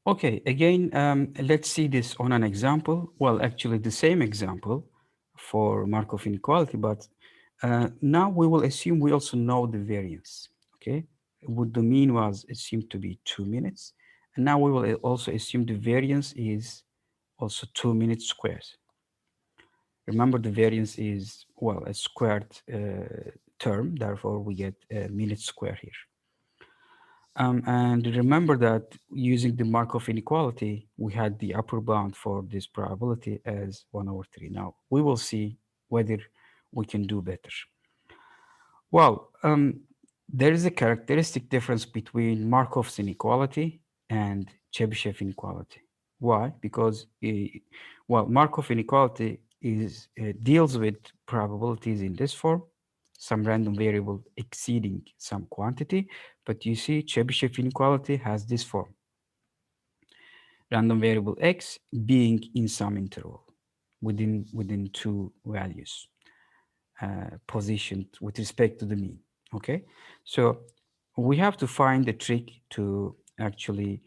Okay, again, let's see this on an example. Well, actually the same example for Markov inequality, but now we will assume we also know the variance, okay? What the mean was assumed to be 2 minutes. And now we will also assume the variance is also 2 minutes squared. Remember the variance is, well, a squared term, therefore we get a minute square here. And remember that using the Markov inequality, we had the upper bound for this probability as 1/3. Now, we will see whether we can do better. Well, there is a characteristic difference between Markov's inequality and Chebyshev inequality. Why? Because, well, Markov inequality deals with probabilities in this form, some random variable exceeding some quantity, but you see Chebyshev inequality has this form, random variable x being in some interval within two values positioned with respect to the mean. Okay, so we have to find a trick to actually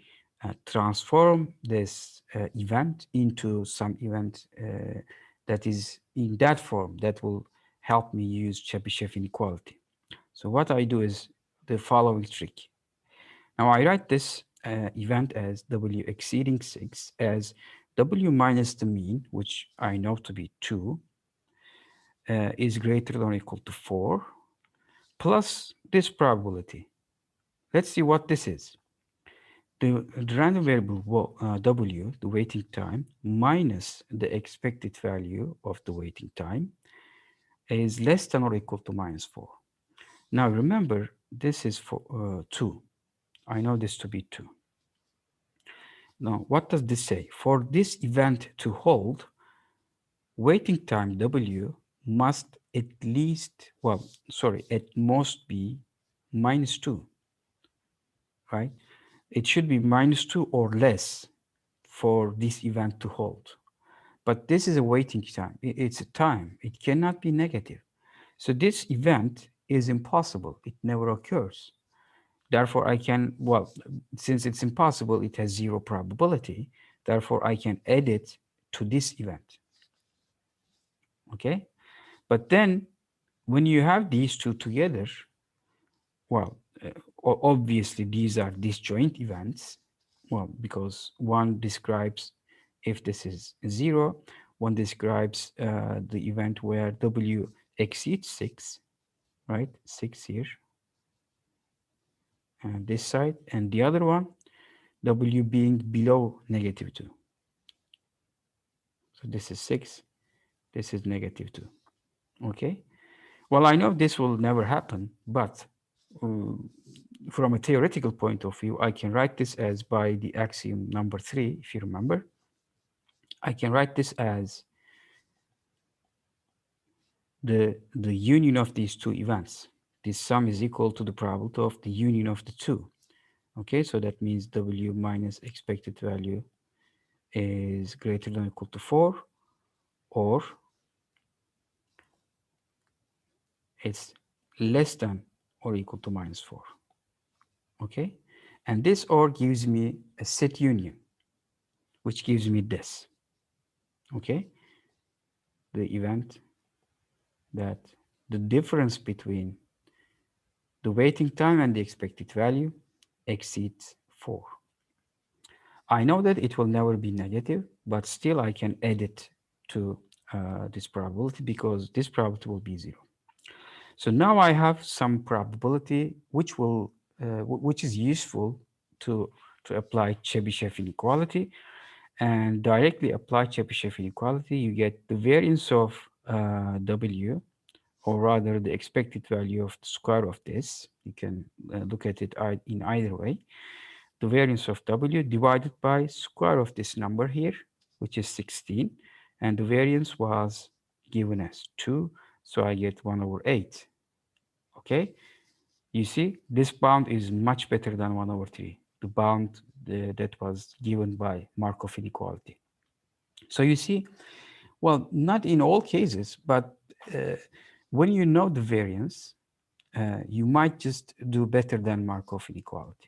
transform this event into some event that is in that form that will help me use Chebyshev inequality. So what I do is the following trick. Now I write this event as w exceeding 6 as w minus the mean, which I know to be 2, is greater than or equal to 4, plus this probability. Let's see what this is. The random variable w, the waiting time, minus the expected value of the waiting time is less than or equal to -4. Now remember, this is for 2. I know this to be 2. Now, what does this say? For this event to hold, waiting time w must at least, well, sorry, at most be -2, right? It should be -2 or less for this event to hold. But this is a waiting time. It's a time. It cannot be negative. So this event is impossible. It never occurs. Therefore, I can, well, since it's impossible, it has 0 probability. Therefore, I can add it to this event. Okay? But then when you have these two together, well, obviously these are disjoint events. Well, because one describes if this is 0, one describes the event where w exceeds 6, right? 6 here, and this side, and the other one, w being below -2. So this is 6, this is -2. Okay? Well, I know this will never happen, but from a theoretical point of view, I can write this as by the axiom number 3, if you remember. I can write this as the union of these two events. This sum is equal to the probability of the union of the two. Okay, so that means w minus expected value is greater than or equal to 4, or it's less than or equal to -4. Okay, and this or gives me a set union, which gives me this. Okay, the event that the difference between the waiting time and the expected value exceeds 4. I know that it will never be negative, but still I can add it to this probability because this probability will be 0. So now I have some probability which is useful to apply Chebyshev inequality, and directly apply Chebyshev inequality. You get the variance of w, or rather the expected value of the square of this. You can look at it in either way. The variance of w divided by square of this number here, which is 16, and the variance was given as 2, so I get 1/8. Okay, you see this bound is much better than 1/3, the bound that was given by Markov inequality. So you see, well, not in all cases, but when you know the variance, you might just do better than Markov inequality.